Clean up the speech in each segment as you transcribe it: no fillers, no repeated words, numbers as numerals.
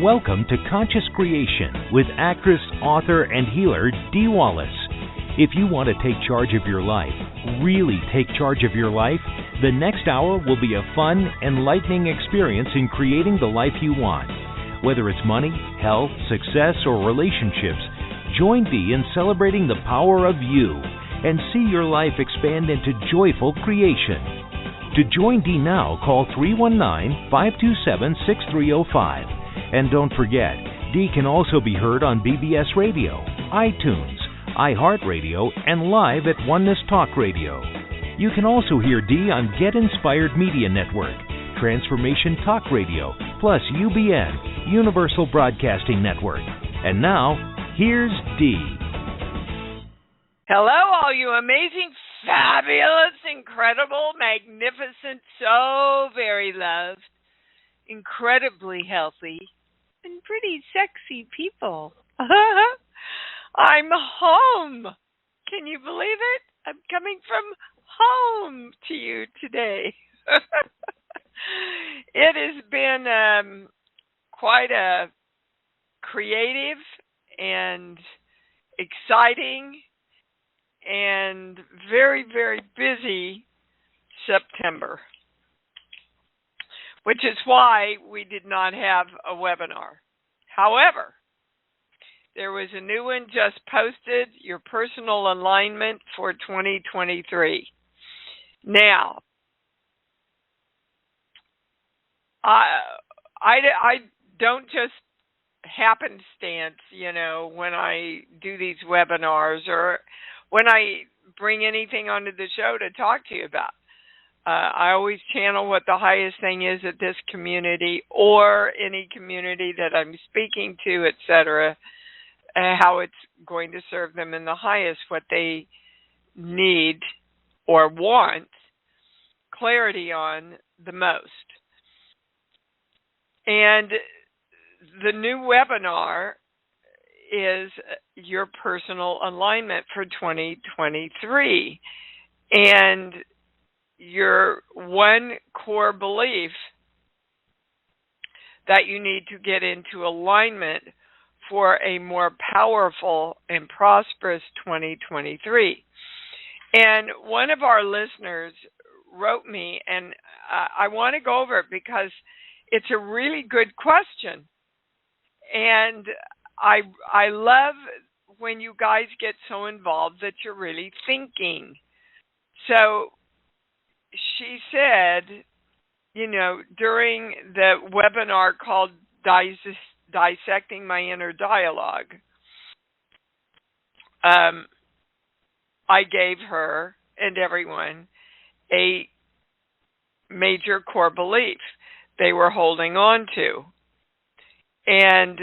Welcome to Conscious Creation with actress, author, and healer Dee Wallace. If you want to take charge of your life, really take charge of your life, the next hour will be a fun, enlightening experience in creating the life you want. Whether it's money, health, success, or relationships, join Dee in celebrating the power of you and see your life expand into joyful creation. To join Dee now, call 319-527-6305. And don't forget, Dee can also be heard on BBS Radio, iTunes, iHeartRadio, and live at Oneness Talk Radio. You can also hear Dee on Get Inspired Media Network, Transformation Talk Radio, plus UBN, Universal Broadcasting Network. And now, here's Dee. Hello, all you amazing, fabulous, incredible, magnificent, so very loved, incredibly healthy, and pretty sexy people. I'm home. Can you believe it? I'm coming from home to you today. It has been quite a creative and exciting and very, very busy September, which is why we did not have a webinar. However, there was a new one just posted, Your Personal Alignment for 2023. Now, I don't just happenstance, when I do these webinars or when I bring anything onto the show to talk to you about. I always channel what the highest thing is at this community or any community that I'm speaking to, etc., how it's going to serve them in the highest, what they need or want clarity on the most. And the new webinar is Your Personal Alignment for 2023. And your one core belief that you need to get into alignment for a more powerful and prosperous 2023. And one of our listeners wrote me, and I want to go over it because it's a really good question. And I love when you guys get so involved that you're really thinking. So she said, during the webinar called Dissecting My Inner Dialogue, I gave her and everyone a major core belief they were holding on to. And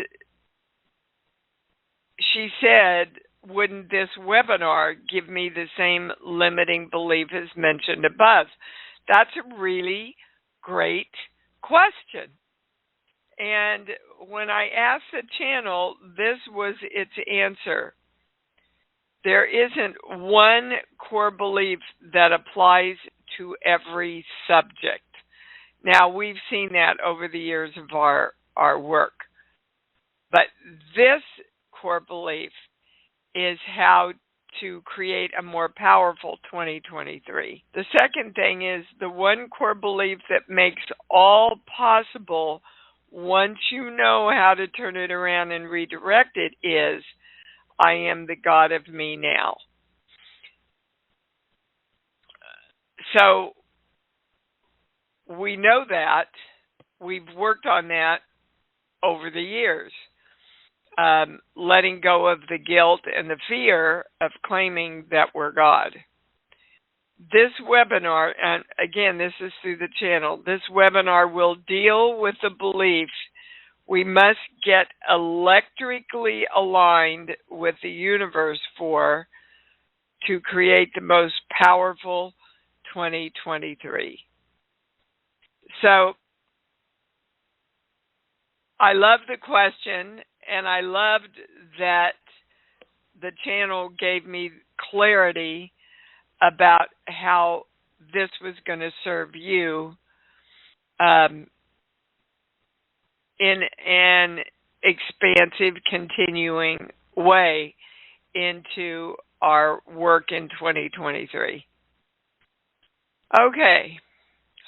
she said, wouldn't this webinar give me the same limiting belief as mentioned above? That's a really great question. And when I asked the channel, this was its answer. There isn't one core belief that applies to every subject. Now, we've seen that over the years of our work. But this core belief is how to create a more powerful 2023. The second thing is the one core belief that makes all possible once you know how to turn it around and redirect it is, I am the God of me now. So we know that. We've worked on that over the years. Letting go of the guilt and the fear of claiming that we're God. This webinar, and again, this is through the channel, this webinar will deal with the belief we must get electrically aligned with the universe to create the most powerful 2023. So, I love the question, and I loved that the channel gave me clarity about how this was going to serve you in an expansive, continuing way into our work in 2023. Okay,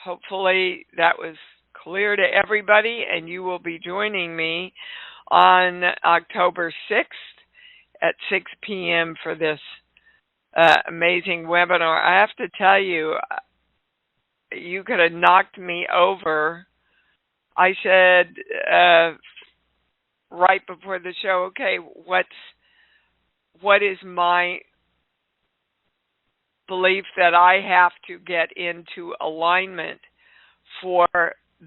hopefully that was clear to everybody, and you will be joining me on October 6th at 6 p.m. for this amazing webinar. I have to tell you, you could have knocked me over. I said right before the show, okay, what is my belief that I have to get into alignment for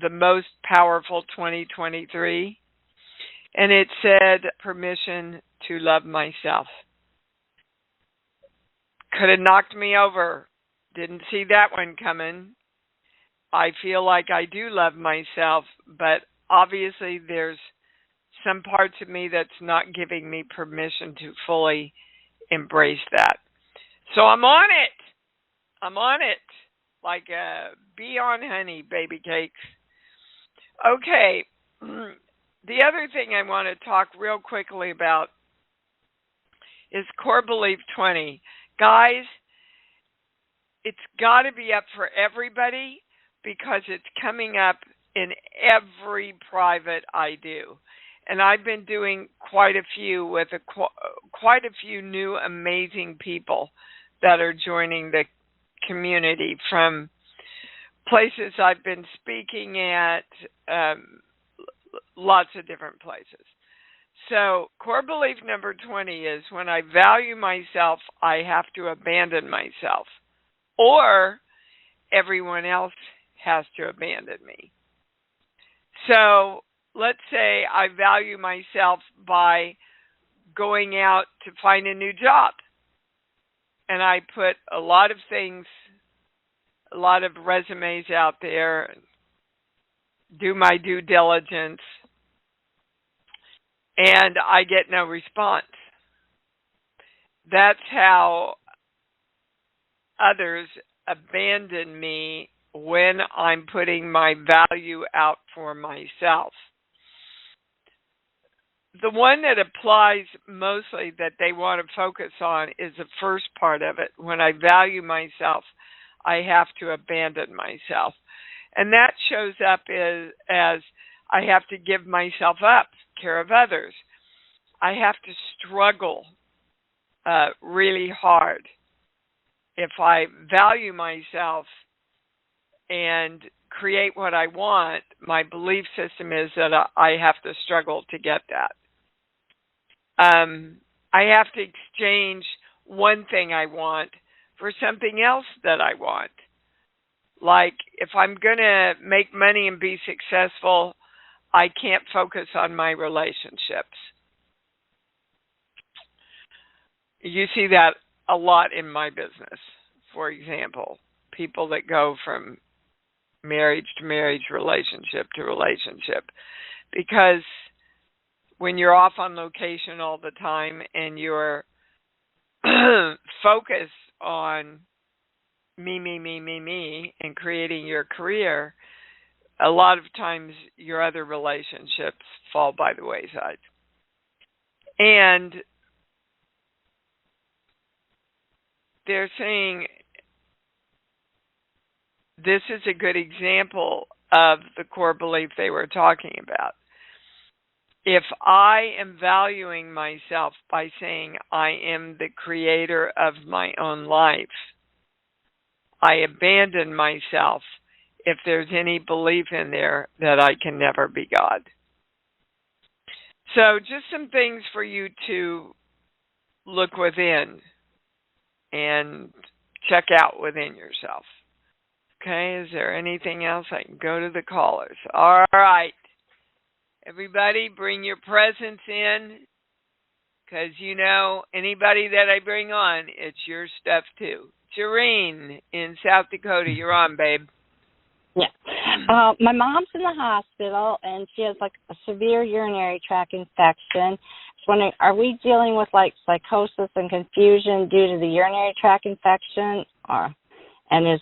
the most powerful 2023? And it said permission to love myself. Could have knocked me over. Didn't see that one coming. I feel like I do love myself, but obviously there's some parts of me that's not giving me permission to fully embrace that. So I'm on it. I'm on it. Like a bee on honey, baby cakes. Okay. The other thing I want to talk real quickly about is core belief 20. Guys, it's got to be up for everybody because it's coming up in every private I do. And I've been doing quite a few with quite a few new amazing people that are joining the community from places I've been speaking at, lots of different places. So core belief number 20 is when I value myself, I have to abandon myself, or everyone else has to abandon me. So let's say I value myself by going out to find a new job. And I put a lot of things, a lot of resumes out there, do my due diligence, and I get no response. That's how others abandon me when I'm putting my value out for myself. The one that applies mostly that they want to focus on is the first part of it. When I value myself, I have to abandon myself. And that shows up as I have to give myself up, care of others. I have to struggle really hard. If I value myself and create what I want, my belief system is that I have to struggle to get that. I have to exchange one thing I want for something else that I want. Like, if I'm going to make money and be successful, I can't focus on my relationships. You see that a lot in my business. For example, people that go from marriage to marriage, relationship to relationship. Because when you're off on location all the time and you're focused on me, and creating your career, a lot of times your other relationships fall by the wayside. And they're saying this is a good example of the core belief they were talking about. If I am valuing myself by saying I am the creator of my own life, I abandon myself if there's any belief in there that I can never be God. So just some things for you to look within and check out within yourself. Okay, is there anything else? I can go to the callers. All right. Everybody, bring your presence in, because you know anybody that I bring on, it's your stuff too. Jareen in South Dakota, you're on, babe. Yeah. My mom's in the hospital, and she has like a severe urinary tract infection. Just wondering, are we dealing with like psychosis and confusion due to the urinary tract infection, and is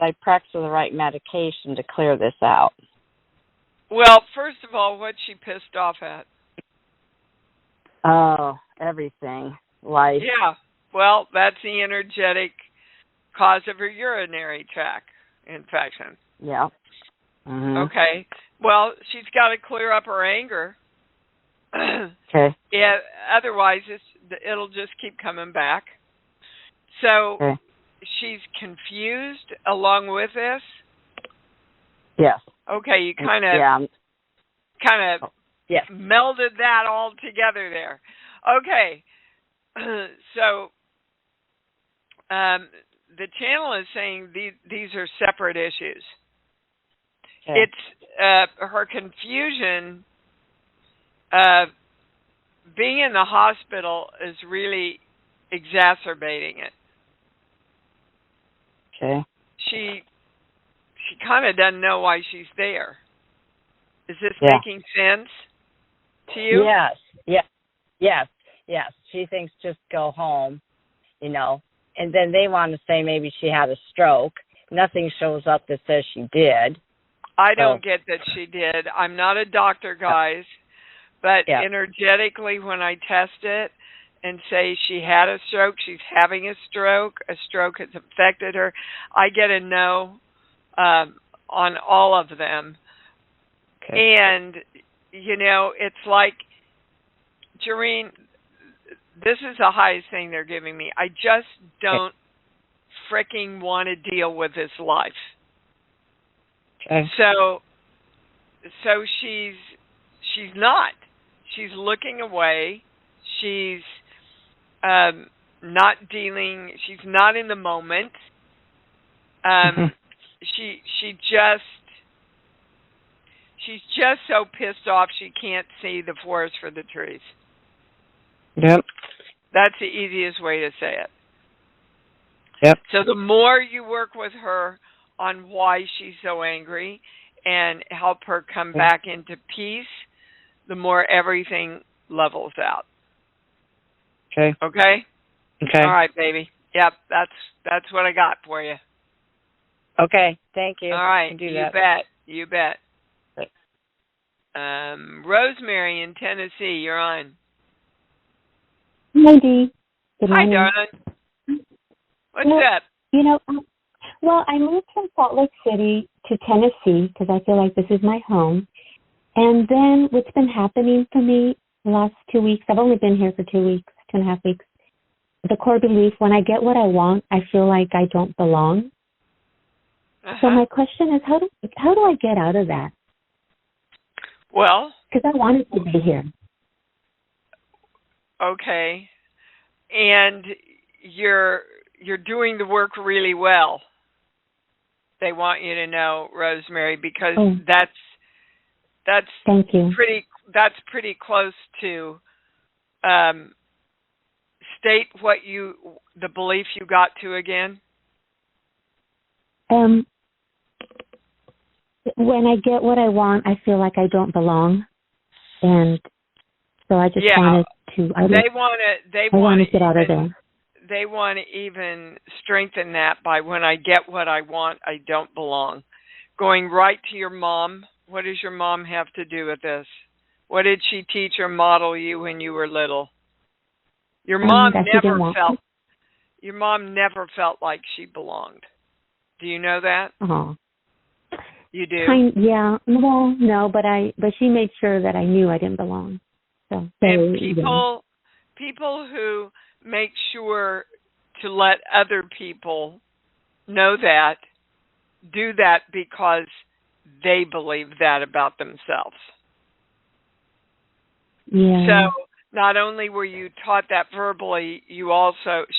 Zyprexa the right medication to clear this out? Well, first of all, what's she pissed off at? Oh, everything. Life. Yeah. Well, that's the energetic cause of her urinary tract infection. Yeah. Mm-hmm. Okay. Well, she's got to clear up her anger. Okay. Yeah. Otherwise, it'll just keep coming back. So Okay. she's confused along with this. Yes. Okay. You kind of yes. melded that all together there. Okay. So the channel is saying these are separate issues. Okay. It's her confusion. Being in the hospital is really exacerbating it. Okay. She kind of doesn't know why she's there. Is this making sense to you? Yes. Yes. Yes. Yes. She thinks just go home, and then they want to say maybe she had a stroke. Nothing shows up that says she did. I don't get that she did. I'm not a doctor, guys, but energetically when I test it and say she had a stroke, she's having a stroke has affected her, I get a no on all of them. Okay. And, it's like, Jareen, this is the highest thing they're giving me. I just don't freaking want to deal with this life. Okay. So she's not. She's looking away. She's not dealing. She's not in the moment. She's just so pissed off she can't see the forest for the trees. Yep. That's the easiest way to say it. Yep. So the more you work with her on why she's so angry and help her come back into peace, the more everything levels out. Okay. Okay? Okay. All right, baby. Yep, that's what I got for you. Okay, thank you. All right, you bet. Okay. Rosemary in Tennessee, you're on. Hi, Dee. Good Hi, morning. darling. What's up? Well, I moved from Salt Lake City to Tennessee because I feel like this is my home. And then what's been happening for me the last 2 weeks, I've only been here for 2 weeks, 2.5 weeks, the core belief, when I get what I want, I feel like I don't belong. Uh-huh. So my question is, how do I get out of that? Well, because I wanted to be here. Okay. And you're doing the work really well. They want you to know, Rosemary, because that's Thank you. pretty close to state the belief you got to again. When I get what I want, I feel like I don't belong, and so I just wanted to. They want to get out of there. They want to even strengthen that by when I get what I want, I don't belong. Going right to your mom. What does your mom have to do with this? What did she teach or model you when you were little? Your mom never felt like she belonged. Do you know that? Oh. You do? Yeah. Well, no, but she made sure that I knew I didn't belong. So and people who make sure to let other people know that, do that because they believe that about themselves. Yeah. So not only were you taught that verbally,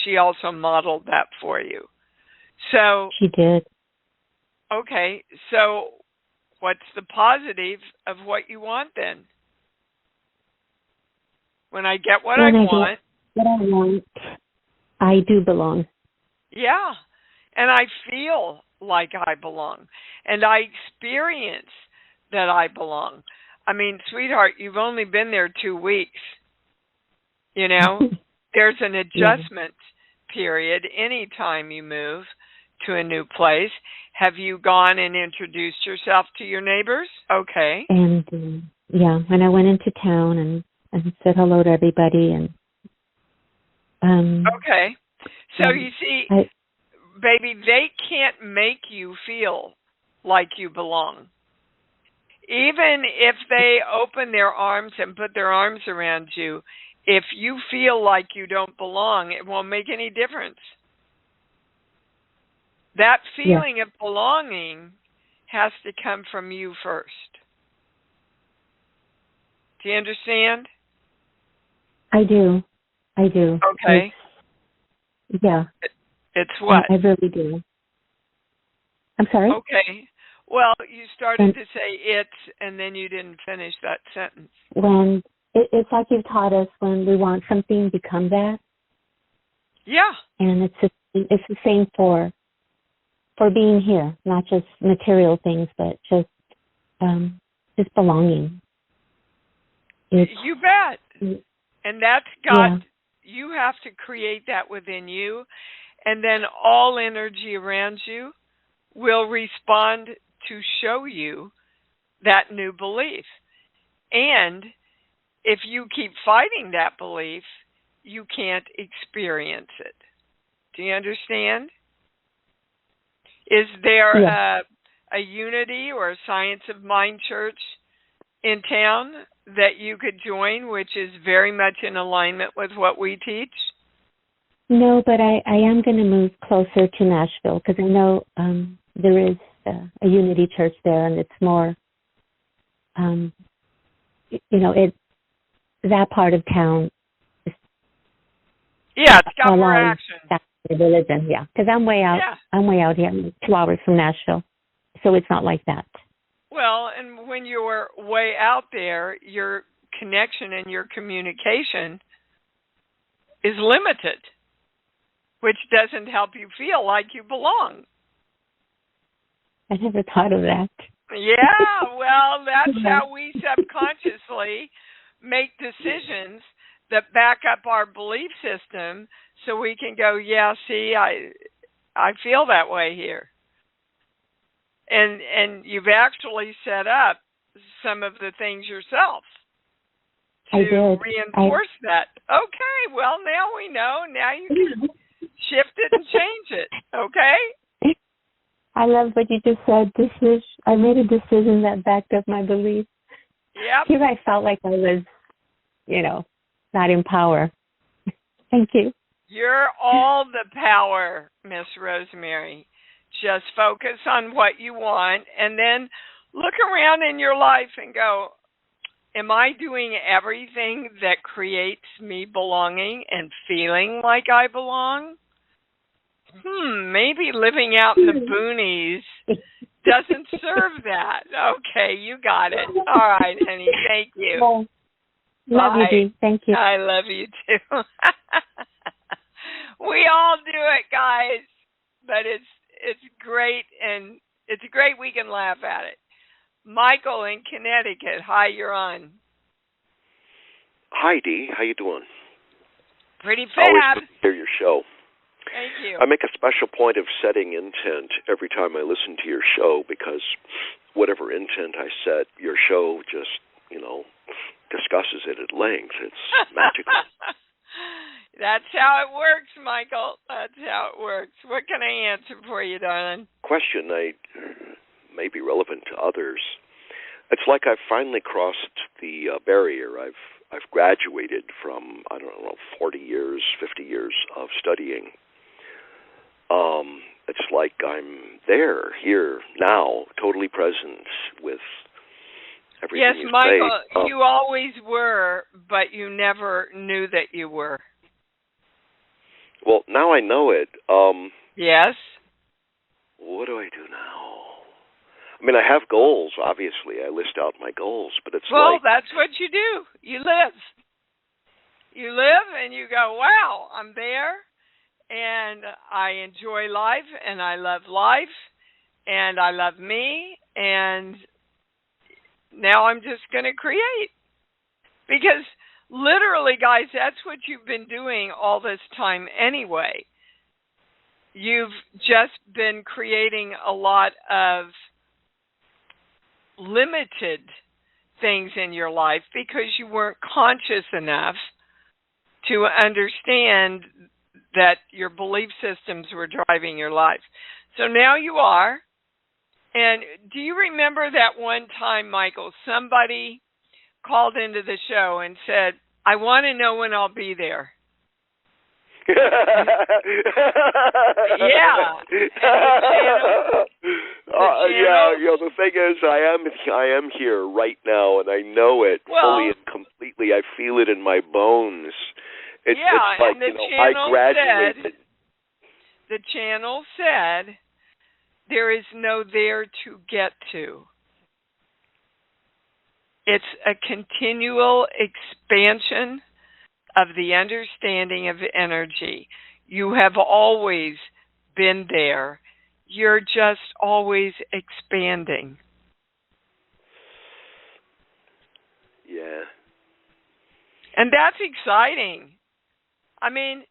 she also modeled that for you. So she did. Okay, so what's the positive of what you want then? When I get what I want, I do belong. Yeah, and I feel like I belong, and I experience that I belong. I mean, sweetheart, you've only been there 2 weeks. You know, there's an adjustment period any time you move to a new place. Have you gone and introduced yourself to your neighbors? Okay. And and I went into town and said hello to everybody. And okay. So you see, baby, they can't make you feel like you belong. Even if they open their arms and put their arms around you, if you feel like you don't belong, it won't make any difference. That feeling of belonging has to come from you first. Do you understand? I do. Okay. It's what? I really do. I'm sorry? Okay. Well, you started to say it, and then you didn't finish that sentence. When it's like you've taught us, when we want something, become that. Yeah. And it's the same for being here, not just material things, but just belonging. You bet. And that's God. You have to create that within you, and then all energy around you will respond to show you that new belief. And if you keep fighting that belief, you can't experience it. Do you understand? Is there a unity or a Science of Mind church in town that you could join, which is very much in alignment with what we teach? No, but I am going to move closer to Nashville because I know there is a Unity Church there, and it's more, that part of town. Yeah, it's got more action. Religion, because I'm way out. Yeah. I'm way out here. I'm 2 hours from Nashville, so it's not like that. Well, and when you're way out there, your connection and your communication is limited, which doesn't help you feel like you belong. I never thought of that. Yeah, well, that's how we subconsciously make decisions that back up our belief system so we can go, yeah, see, I feel that way here. And you've actually set up some of the things yourself to reinforce that. Okay, well, now we know. Now you can shift it and change it, okay? I love what you just said. I made a decision that backed up my belief. Yep. Here I felt like I was, not in power. Thank you. You're all the power, Miss Rosemary. Just focus on what you want, and then look around in your life and go, am I doing everything that creates me belonging and feeling like I belong? Maybe living out in the boonies doesn't serve that. Okay, you got it. All right, honey, thank you. Well, love you, Dee. Thank you. I love you, too. We all do it, guys, but it's great, and it's great we can laugh at it. Michael in Connecticut, hi, you're on. Hi, Dee. How you doing? Pretty I always fab. good to hear your show. Thank you. I make a special point of setting intent every time I listen to your show because whatever intent I set, your show just, discusses it at length. It's magical. That's how it works, Michael. That's how it works. What can I answer for you, darling? Question may be relevant to others. It's like I've finally crossed the barrier. I've graduated from, 40 years, 50 years of studying. It's like I'm there, here, now, totally present with everything yes, you Michael, say. You always were, but you never knew that you were. Well, now I know it. Yes? What do I do now? I mean, I have goals, obviously. I list out my goals, but it's Well, that's what you do. You live. You live and you go, wow, I'm there, and I enjoy life, and I love life, and I love me, and now I'm just going to create. Because literally, guys, that's what you've been doing all this time anyway. you've just been creating a lot of limited things in your life because you weren't conscious enough to understand that your belief systems were driving your life. So now you are. And do you remember that one time, Michael, somebody called into the show and said, I want to know when I'll be there? Yeah. Yeah. The thing is, I am here right now, and I know it fully and completely. I feel it in my bones. It's like, and the I graduated. The channel said there is no there to get to. It's a continual expansion of the understanding of energy. You have always been there. You're just always expanding. Yeah. And that's exciting. I mean,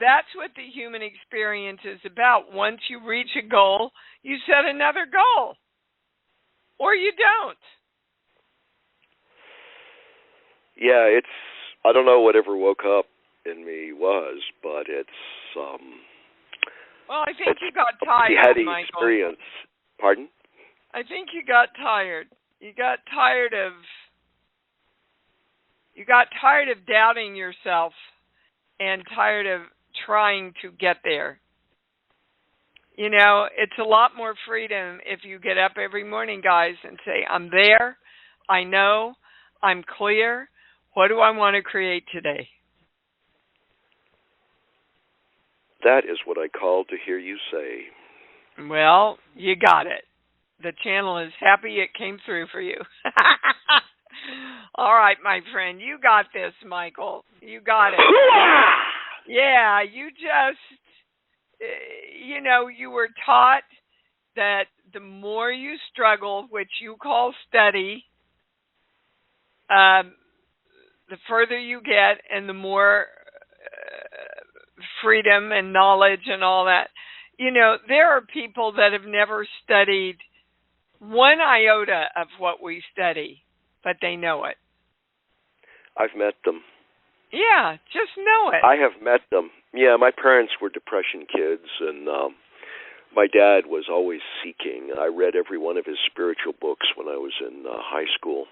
that's what the human experience is about. Once you reach a goal, you set another goal. Or you don't. Yeah, I don't know whatever woke up in me was, but it's well, I think you got tired, heady Michael. Experience. Pardon? I think you got tired. You got tired of doubting yourself and tired of trying to get there. It's a lot more freedom if you get up every morning, guys, and say, I'm there, I know, I'm clear. What do I want to create today? That is what I called to hear you say. Well, you got it. The channel is happy it came through for you. All right, my friend. You got this, Michael. You got it. Yeah, you just, you were taught that the more you struggle, which you call study, the further you get and the more freedom and knowledge and all that. There are people that have never studied one iota of what we study, but they know it. I've met them. Yeah, just know it. I have met them. Yeah, my parents were Depression kids, and my dad was always seeking. I read every one of his spiritual books when I was in high school.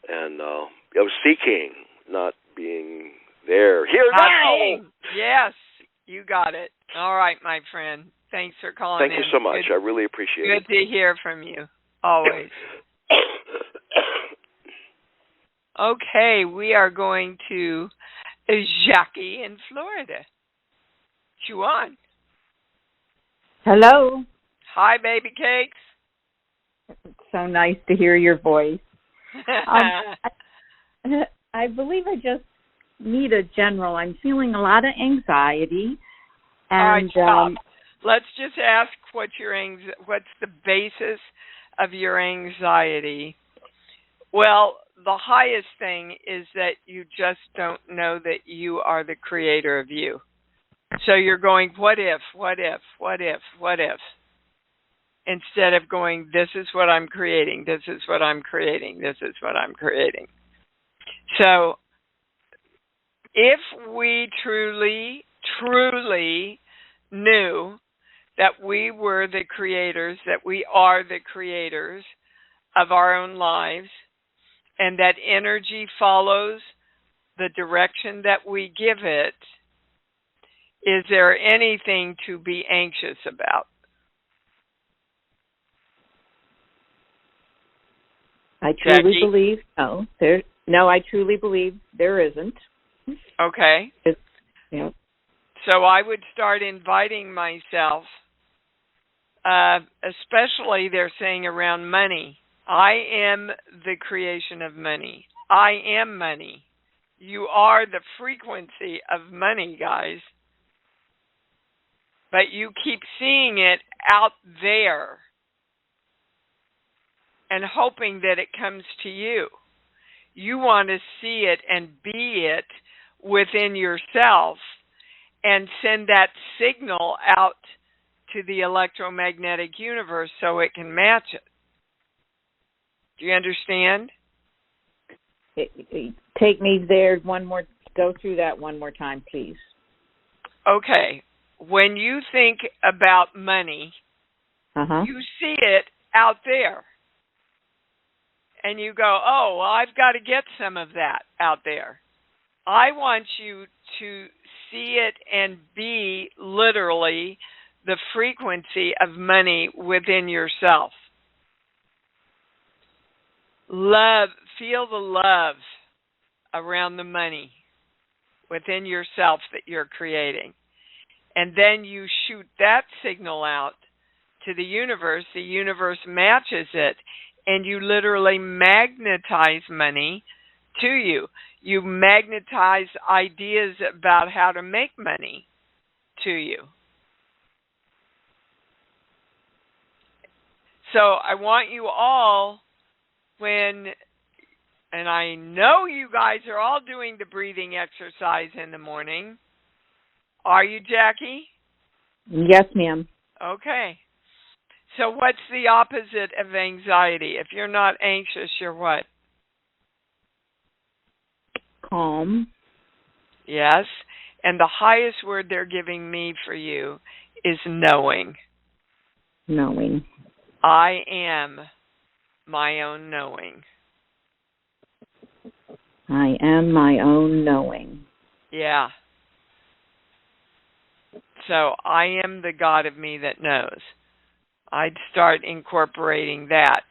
And I was seeking, not being there. Here now! Yes, you got it. All right, my friend. Thanks for calling in. Thank you so much. I really appreciate it. Good to hear from you. Always. Okay, we are going to Jackie in Florida. Juan. Hello. Hi, baby cakes. It's so nice to hear your voice. I believe I just need a general. I'm feeling a lot of anxiety. And, all right, stop. Let's just ask what's the basis of your anxiety. Well, the highest thing is that you just don't know that you are the creator of you. So you're going, what if, what if, what if, what if? Instead of going, this is what I'm creating, this is what I'm creating, this is what I'm creating. So if we truly, truly knew that we were the creators, that we are the creators of our own lives, and that energy follows the direction that we give it, is there anything to be anxious about? I truly Jackie? believe no. No, I truly believe there isn't. Okay. Yeah. So I would start inviting myself, especially they're saying around money. I am the creation of money. I am money. You are the frequency of money, guys. But you keep seeing it out there and hoping that it comes to you. You want to see it and be it within yourself and send that signal out to the electromagnetic universe so it can match it. Do you understand? Take me there go through that one more time, please. Okay. When you think about money, you see it out there. And you go, oh, well, I've got to get some of that out there. I want you to see it and be literally the frequency of money within yourself. Feel the love around the money within yourself that you're creating. And then you shoot that signal out to the universe matches it, and you literally magnetize money to you. You magnetize ideas about how to make money to you. So I want you all, and I know you guys are all doing the breathing exercise in the morning. Are you, Jackie? Yes, ma'am. Okay. So what's the opposite of anxiety? If you're not anxious, you're what? Calm. Yes. And the highest word they're giving me for you is knowing. Knowing. I am my own knowing. I am my own knowing. Yeah. So I am the God of me that knows. I'd start incorporating that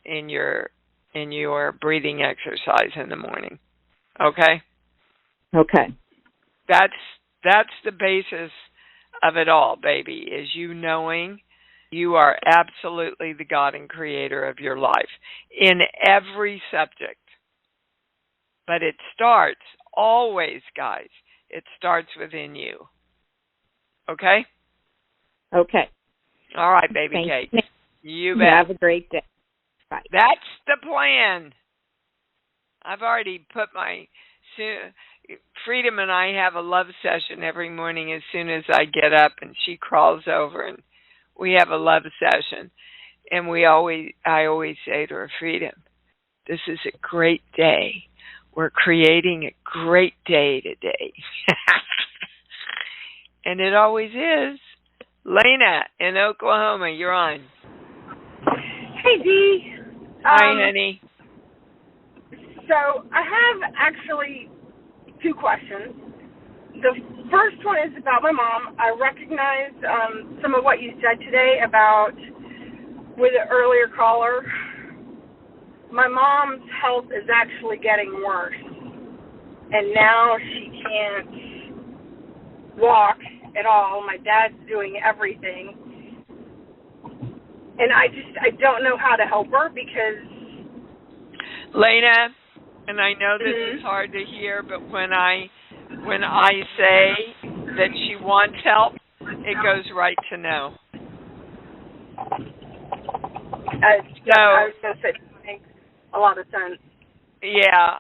in your breathing exercise in the morning. Okay? Okay. That's the basis of it all, baby, is you knowing you are absolutely the God and creator of your life in every subject. But it starts always, guys, it starts within you. Okay? Okay. All right, baby Thank cake. You bet. Have a great day. Bye. That's the plan. I've already put Freedom and I have a love session every morning as soon as I get up, and she crawls over and we have a love session. And I always say to her, Freedom, this is a great day. We're creating a great day today. And it always is. Lena in Oklahoma, you're on. Hey, Dee. Hi, honey. So I have actually 2 questions. The first one is about my mom. I recognize some of what you said today about with an earlier caller. My mom's health is actually getting worse, and now she can't walk at all. My dad's doing everything, and I don't know how to help her because Lena, and I know this is hard to hear, but when I say that she wants help, it goes right to no. I was going to say that makes a lot of sense. Yeah,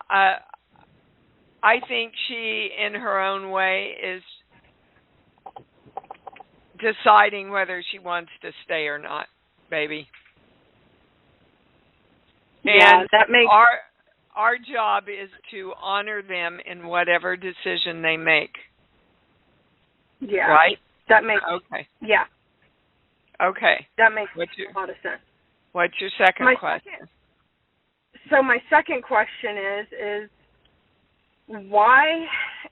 I think she, in her own way, is deciding whether she wants to stay or not, baby. Yeah, and that makes our job is to honor them in whatever decision they make. Yeah. Right? That makes okay. Yeah. Okay. That makes a lot of sense. What's your second question? So my second question is why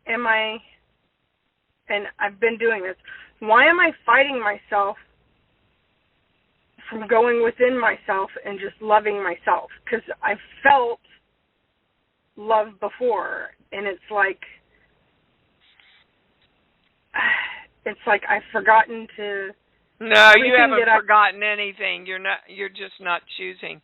am I, and I've been doing this, why am I fighting myself from going within myself and just loving myself? Because I felt love before, and it's like I've forgotten to. No, you haven't forgotten anything. You're just not choosing.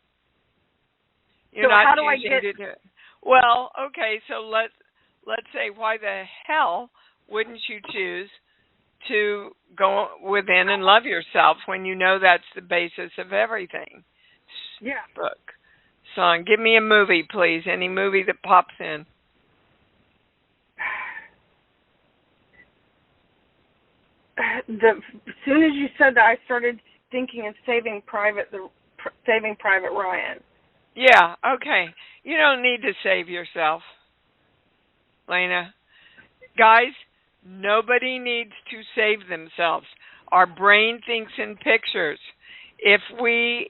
You're not how choosing do I to do it. Well, okay, so let's say, why the hell wouldn't you choose to go within and love yourself when you know that's the basis of everything? Yeah. Book, song. Give me a movie, please. Any movie that pops in. as soon as you said that, I started thinking of saving Private Ryan. Yeah, okay. You don't need to save yourself, Lena. Guys, nobody needs to save themselves. Our brain thinks in pictures. If we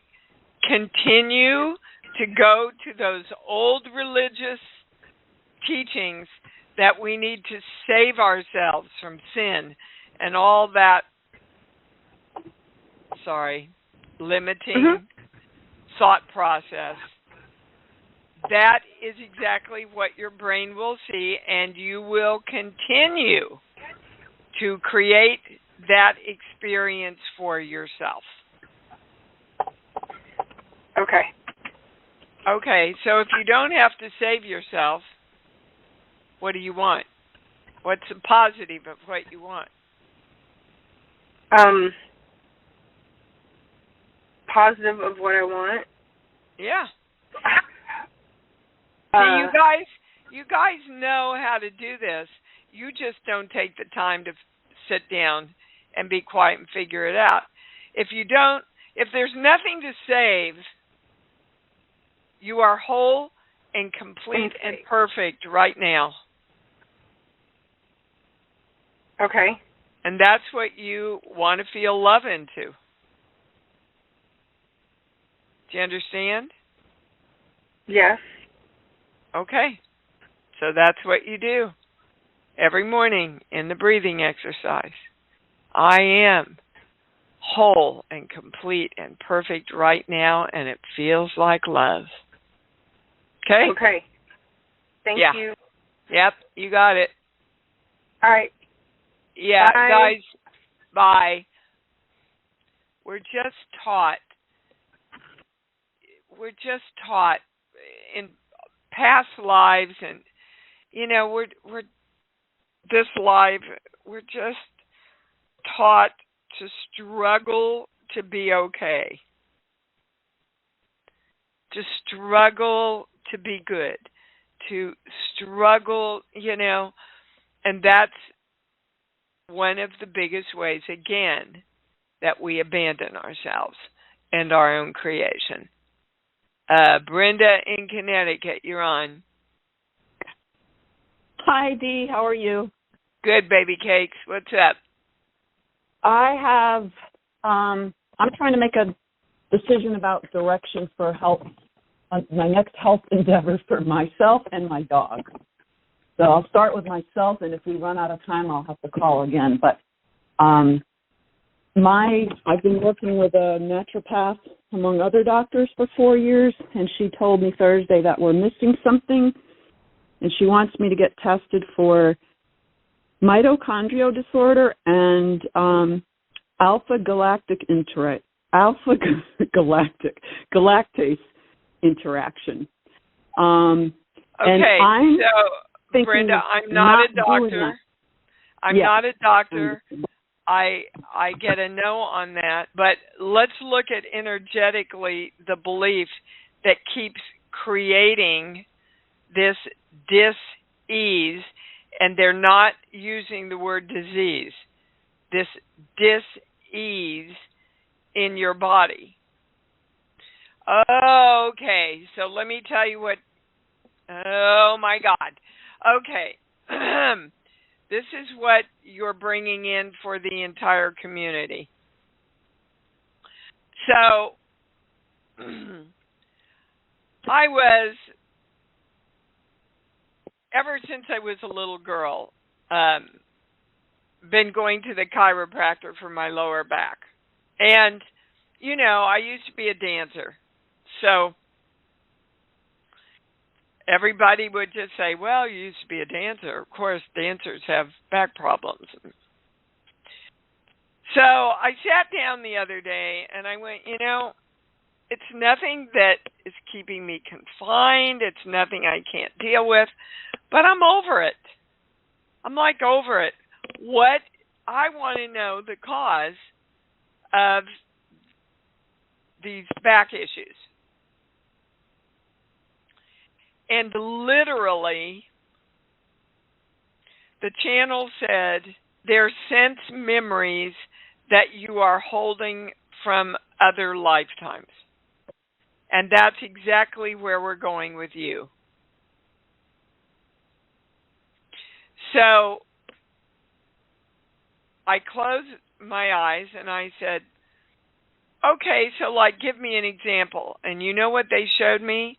continue to go to those old religious teachings that we need to save ourselves from sin and all that, limiting thought process, that is exactly what your brain will see, and you will continue to create that experience for yourself. Okay. Okay, so if you don't have to save yourself, what do you want? What's the positive of what you want? Positive of what I want? Yeah. See, you guys know how to do this. You just don't take the time to sit down and be quiet and figure it out. If there's nothing to save, you are whole and complete and perfect right now. Okay. And that's what you want to feel love into. Do you understand? Yes. Okay. So that's what you do every morning in the breathing exercise. I am whole and complete and perfect right now, and it feels like love. Okay? Okay. Thank you. Yep, you got it. All right. Yeah, bye. Guys, bye. We're just taught in past lives, and we're this life, we're just taught to struggle to be okay, to struggle to be good, to struggle, and that's one of the biggest ways, again, that we abandon ourselves and our own creation. Brenda in Connecticut, you're on. Hi, Dee. How are you? Good, baby cakes. What's up? I have, I'm trying to make a decision about direction for health, my next health endeavor for myself and my dog. So I'll start with myself, and if we run out of time, I'll have to call again. But I've been working with a naturopath, among other doctors, for 4 years, and she told me Thursday that we're missing something, and she wants me to get tested for mitochondrial disorder and alpha-galactase interaction. Okay, and so Brenda, I'm not a doctor. I'm not a doctor. I get a no on that, but let's look at energetically the belief that keeps creating this dis-ease, and they're not using the word disease, this dis-ease in your body. Okay, so let me tell you what, oh my God. Okay, this is what you're bringing in for the entire community. So, ever since I was a little girl, been going to the chiropractor for my lower back. And, I used to be a dancer. So, everybody would just say, well, you used to be a dancer. Of course, dancers have back problems. So I sat down the other day and I went, it's nothing that is keeping me confined. It's nothing I can't deal with, but I'm over it. I'm over it. What I want to know the cause of these back issues. And literally, the channel said, They're sense memories that you are holding from other lifetimes. And that's exactly where we're going with you. So I closed my eyes and I said, okay, so like give me an example. And you know what they showed me?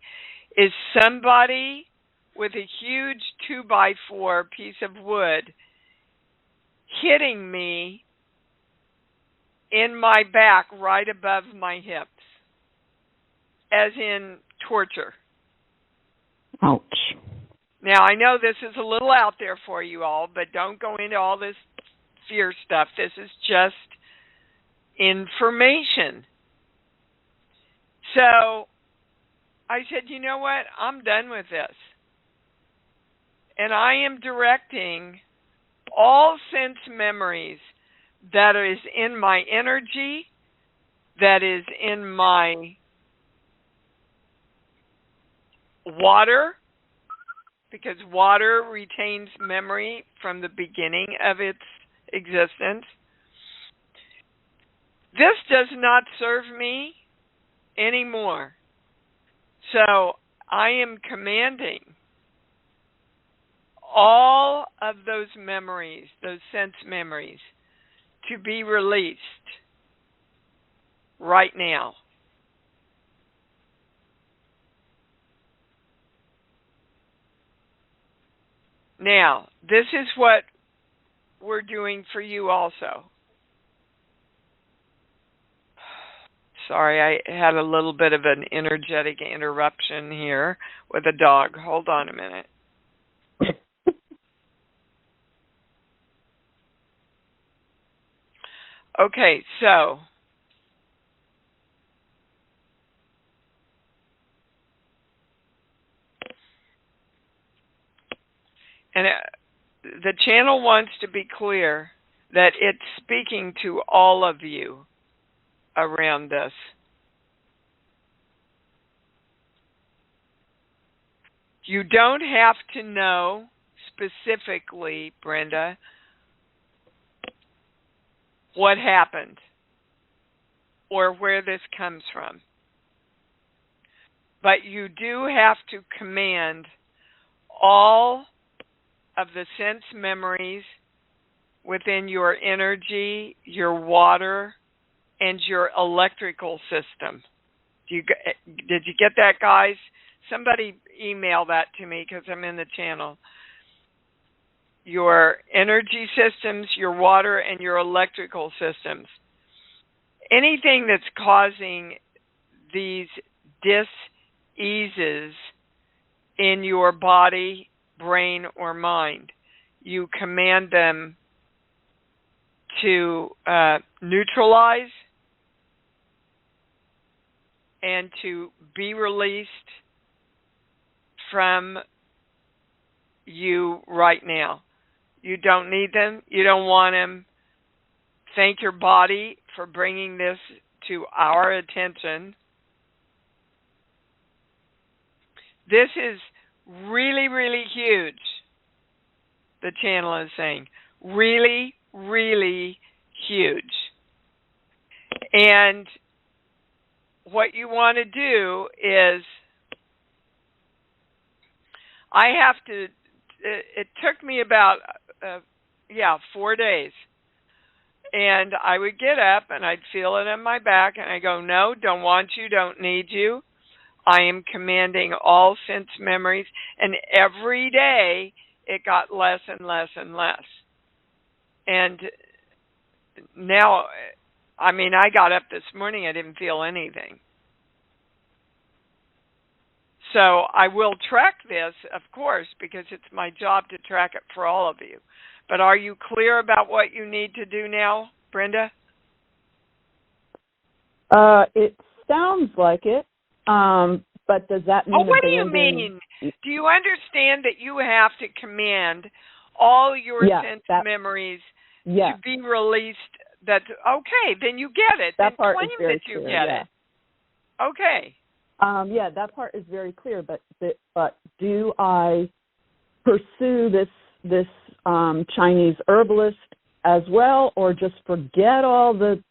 Is somebody with a huge 2x4 piece of wood hitting me in my back right above my hips, as in torture. Ouch. Now, I know this is a little out there for you all, but don't go into all this fear stuff. This is just information. So I said, you know what? I'm done with this. And I am directing all sense memories that is in my energy, that is in my water, because water retains memory from the beginning of its existence. This does not serve me anymore. So I am commanding all of those memories, those sense memories, to be released right now. Now, this is what we're doing for you also. Sorry, I had a little bit of an energetic interruption here with a dog. Hold on a minute. Okay, so and the channel wants to be clear that it's speaking to all of you around this. You don't have to know specifically, Brenda, what happened or where this comes from. But you do have to command all of the sense memories within your energy, your water, and your electrical system. Did you get that, guys? Somebody email that to me because I'm in the channel. Your energy systems, your water, and your electrical systems. Anything that's causing these dis-eases in your body, brain, or mind, you command them to neutralize and to be released from you right now. You don't need them. You don't want them. Thank your body for bringing this to our attention. This is really, really huge, the channel is saying. Really, really huge. And what you want to do is, it took me about, 4 days. And I would get up and I'd feel it in my back and I go, no, don't want you, don't need you. I am commanding all sense memories. And every day it got less and less and less. And now, I got up this morning, I didn't feel anything. So I will track this, of course, because it's my job to track it for all of you. But are you clear about what you need to do now, Brenda? It sounds like it, but does that mean what do you mean? Do you understand that you have to command all your sense memories to be released? That's okay, then you get it. That then part claim is very that you clear, get it. Okay. That part is very clear, but do I pursue this Chinese herbalist as well, or just forget all the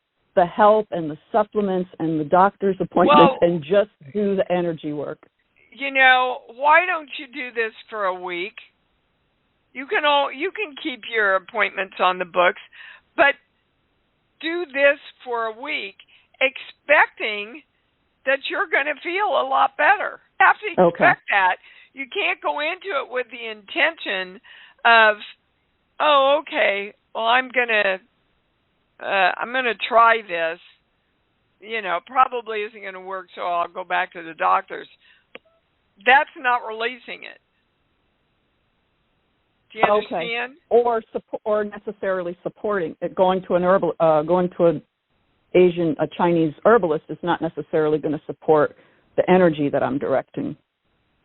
help and the supplements and the doctor's appointments and just do the energy work? Why don't you do this for a week? You can keep your appointments on the books, but do this for a week, expecting that you're going to feel a lot better. You have to expect that. You can't go into it with the intention of, oh, okay, well, I'm going to try this. Probably isn't going to work, so I'll go back to the doctors. That's not releasing it. Do you understand? Or necessarily supporting it. Going to a Chinese herbalist is not necessarily going to support the energy that I'm directing.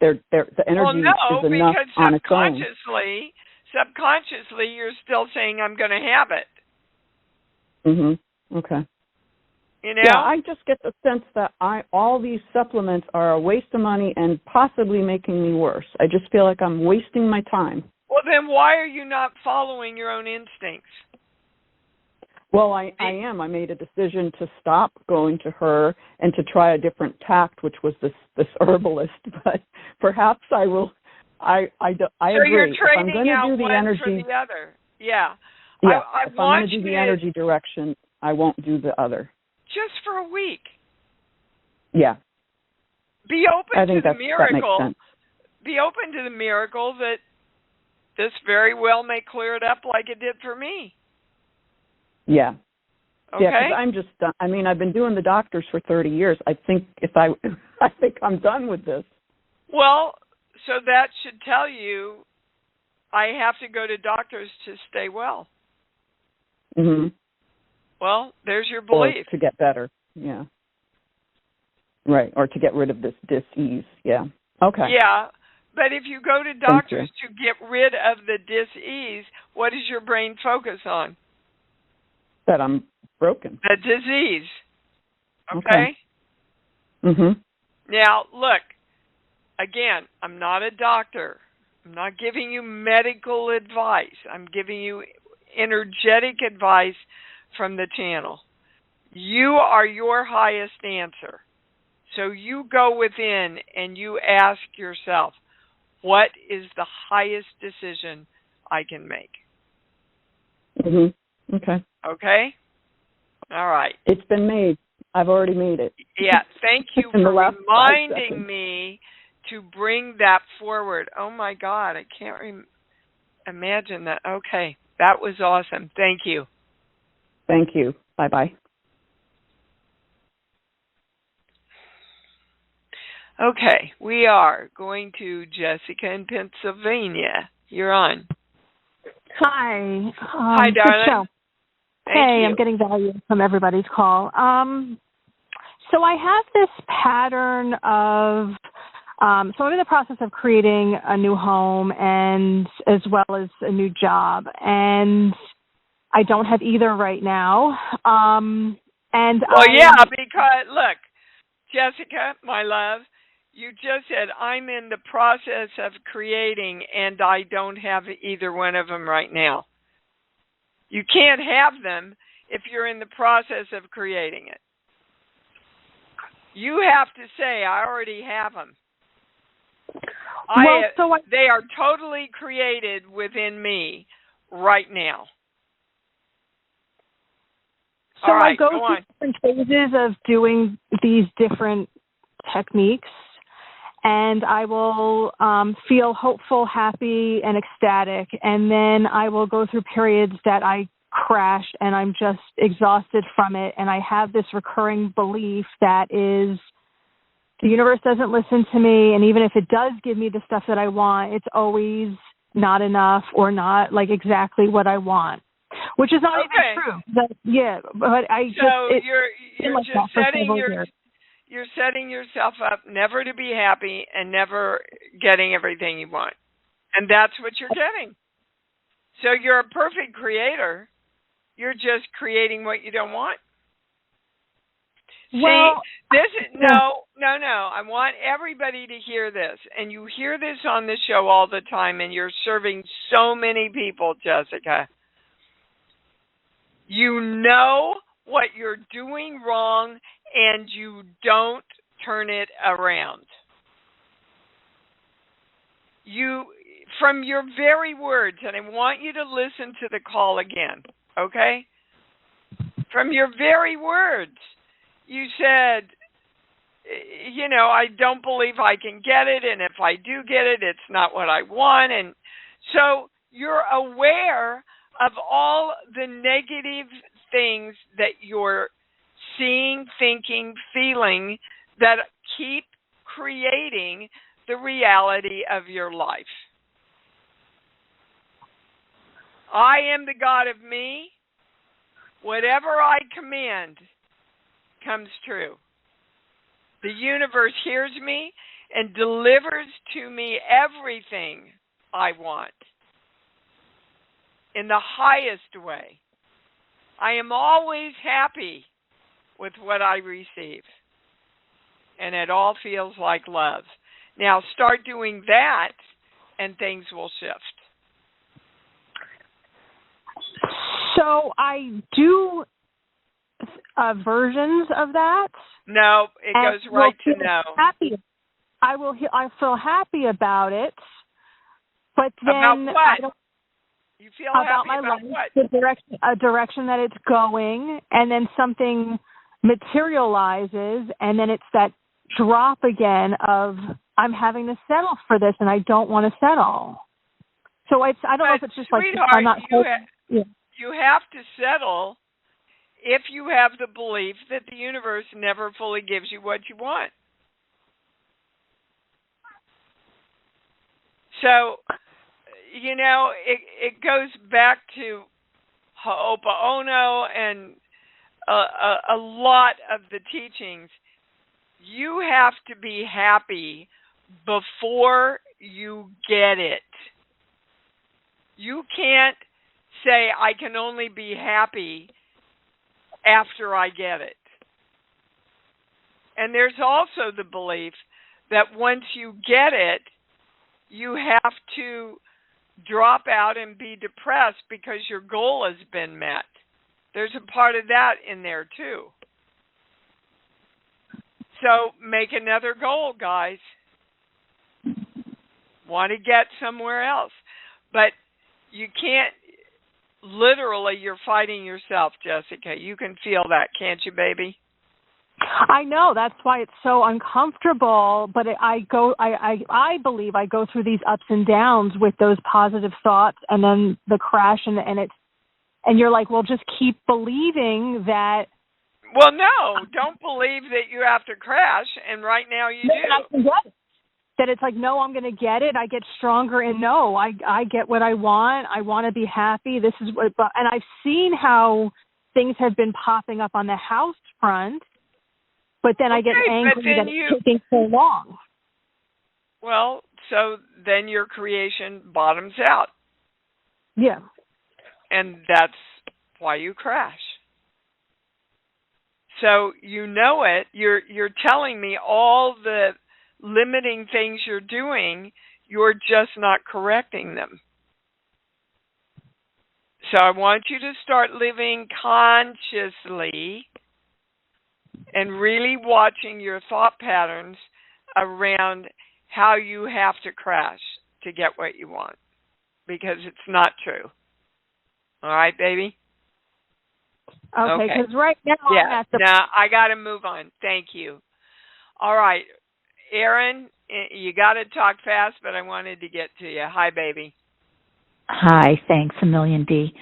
The energy is enough on its own. Subconsciously, you're still saying, I'm going to have it. Mm-hmm. Okay. Yeah, I just get the sense that all these supplements are a waste of money and possibly making me worse. I just feel like I'm wasting my time. Well, then why are you not following your own instincts? Well, I am. I made a decision to stop going to her and to try a different tact, which was this herbalist. But perhaps I will. I agree. You're trading if I'm going to out do the one energy for the other. Yeah. Yeah. If I'm going to do the energy direction, I won't do the other. Just for a week. Yeah. Be open to the miracle. That makes sense. Be open to the miracle that this very well may clear it up like it did for me. Yeah. Okay. Yeah, because I'm just done. I mean, I've been doing the doctors for 30 years. I think I think I'm done with this. Well, so that should tell you I have to go to doctors to stay well. Mm-hmm. Well, there's your belief. Or to get better. Yeah. Right. Or to get rid of this dis-ease. Yeah. Okay. Yeah. But if you go to doctors to get rid of the dis-ease, what does your brain focus on? That I'm broken. The disease. Okay? Mm-hmm. Now, look, again, I'm not a doctor. I'm not giving you medical advice. I'm giving you energetic advice from the channel. You are your highest answer. So you go within and you ask yourself, what is the highest decision I can make? Mm-hmm. Okay. Okay? All right. It's been made. I've already made it. Yeah, thank you for reminding me to bring that forward. Oh, my God, I can't imagine that. Okay, that was awesome. Thank you. Thank you. Bye-bye. Okay, we are going to Jessica in Pennsylvania. You're on. Hi. Hi, darling. Hey, I'm getting value from everybody's call. So I have this pattern of, so I'm in the process of creating a new home and as well as a new job. And I don't have either right now. Because, look, Jessica, my love, you just said, I'm in the process of creating and I don't have either one of them right now. You can't have them if you're in the process of creating it. You have to say, I already have them. They are totally created within me right now. So I go through different phases of doing these different techniques, and I will feel hopeful, happy, and ecstatic. And then I will go through periods that I crash and I'm just exhausted from it. And I have this recurring belief that is, the universe doesn't listen to me. And even if it does give me the stuff that I want, it's always not enough or not like exactly what I want, which is not even true. But I you're setting yourself up never to be happy and never getting everything you want. And that's what you're getting. So you're a perfect creator. You're just creating what you don't want. Well, see, this is no. I want everybody to hear this. And you hear this on the show all the time, and you're serving so many people, Jessica. You know what you're doing wrong, and you don't turn it around. From your very words, and I want you to listen to the call again, okay? From your very words, you said, I don't believe I can get it, and if I do get it, it's not what I want. And so you're aware of all the negative things that you're seeing, thinking, feeling that keep creating the reality of your life. I am the God of me. Whatever I command comes true. The universe hears me and delivers to me everything I want in the highest way. I am always happy with what I receive, and it all feels like love. Now start doing that, and things will shift. So I do versions of that. No, it goes right to no. I feel happy about it, but then about what? I don't. You feel about happy my about life, what? a direction that it's going, and then something materializes, and then it's that drop again of I'm having to settle for this, and I don't want to settle. So I don't know if it's just sweetheart, like I'm not. You have to settle if you have the belief that the universe never fully gives you what you want. So, it goes back to Ho'oponopono and a lot of the teachings. You have to be happy before you get it. You can't say, I can only be happy after I get it. And there's also the belief that once you get it, you have to drop out and be depressed because your goal has been met. There's a part of that in there too. So make another goal, guys. Want to get somewhere else. But you can't, literally, you're fighting yourself, Jessica. You can feel that, can't you, baby? I know. That's why it's so uncomfortable. But I believe I go through these ups and downs with those positive thoughts, and then the crash, and you're like, well, just keep believing that. Well, no, don't believe that you have to crash, and right now you do. I can get it. That it's like, no, I'm going to get it. I get stronger, and no, I get what I want. I want to be happy. This is what, and I've seen how things have been popping up on the house front, but then I get angry that it's taking so long. Well, so then your creation bottoms out. Yeah. And that's why you crash. So you know it. You're telling me all the limiting things you're doing, you're just not correcting them. So I want you to start living consciously and really watching your thought patterns around how you have to crash to get what you want, because it's not true. All right, baby? Okay, because right now I'm at the... Now, I got to move on. Thank you. All right. Erin, you got to talk fast, but I wanted to get to you. Hi, baby. Hi, thanks a million, Dee.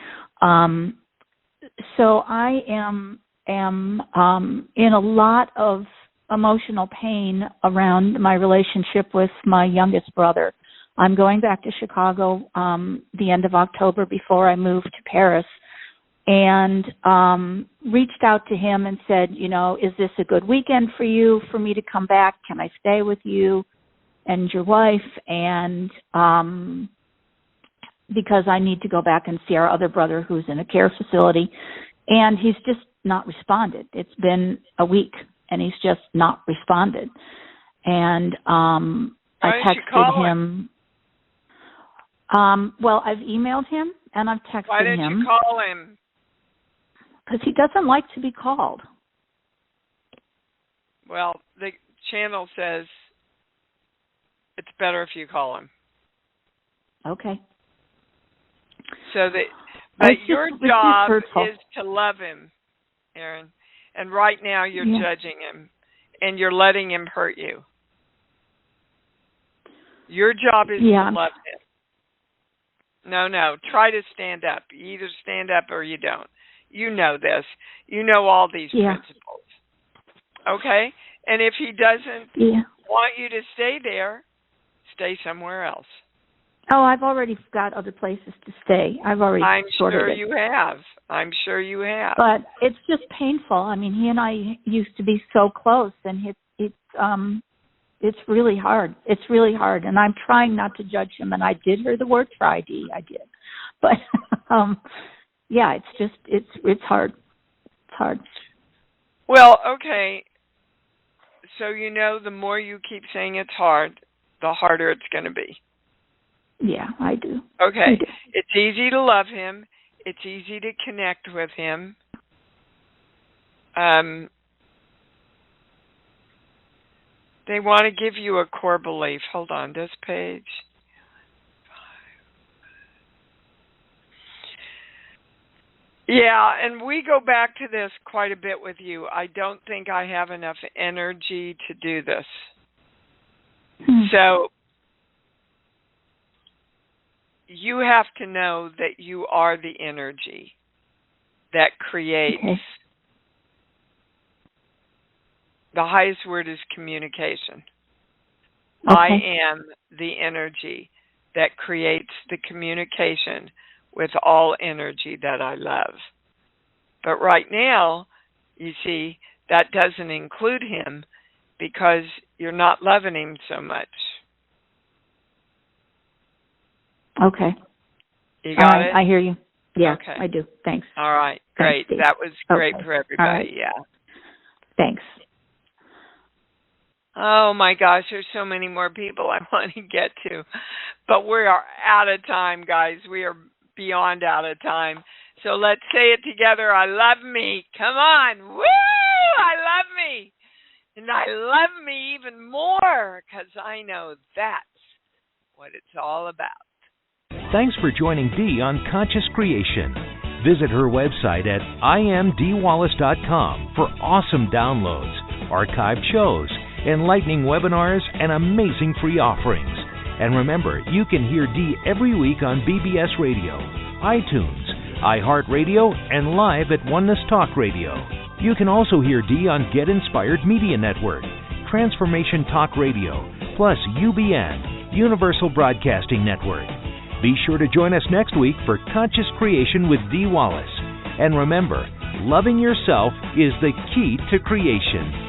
So I am in a lot of emotional pain around my relationship with my youngest brother. I'm going back to Chicago the end of October before I move to Paris, and reached out to him and said, is this a good weekend for you for me to come back? Can I stay with you and your wife? And because I need to go back and see our other brother who's in a care facility. And he's just not responded. It's been a week, and he's just not responded. And I texted him. Well, I've emailed him, and I've texted him. Why didn't you call him? Because he doesn't like to be called. Well, the channel says it's better if you call him. Okay. So that, but your job is to love him, Erin. And right now you're judging him, and you're letting him hurt you. Your job is to love him. No. Try to stand up. You either stand up or you don't. You know this. You know all these principles. Okay? And if he doesn't want you to stay there, stay somewhere else. Oh, I've already got other places to stay. I'm sure you have. I'm sure you have. But it's just painful. I mean, he and I used to be so close, and it's really hard. It's really hard, and I'm trying not to judge him. And I did hear the word try, Dee. I did, but it's hard. It's hard. Well, okay. So the more you keep saying it's hard, the harder it's going to be. Yeah, I do. Okay. I do. It's easy to love him. It's easy to connect with him. They want to give you a core belief. Hold on, this page. Yeah, and we go back to this quite a bit with you. I don't think I have enough energy to do this. So you have to know that you are the energy that creates. Okay. The highest word is communication. Okay. I am the energy that creates the communication with all energy that I love. But right now, you see, that doesn't include him because you're not loving him so much. Okay. You got it? I hear you. Yeah, okay. I do. Thanks. All right. Great. Thanks, that was great for everybody. Right. Yeah. Thanks. Oh, my gosh. There's so many more people I want to get to. But we are out of time, guys. We are beyond out of time. So let's say it together. I love me. Come on. Woo! I love me. And I love me even more because I know that's what it's all about. Thanks for joining Dee on Conscious Creation. Visit her website at imdwallace.com for awesome downloads, archived shows, enlightening webinars, and amazing free offerings. And remember, you can hear Dee every week on BBS Radio, iTunes, iHeartRadio, and live at Oneness Talk Radio. You can also hear Dee on Get Inspired Media Network, Transformation Talk Radio, plus UBN, Universal Broadcasting Network. Be sure to join us next week for Conscious Creation with Dee Wallace. And remember, loving yourself is the key to creation.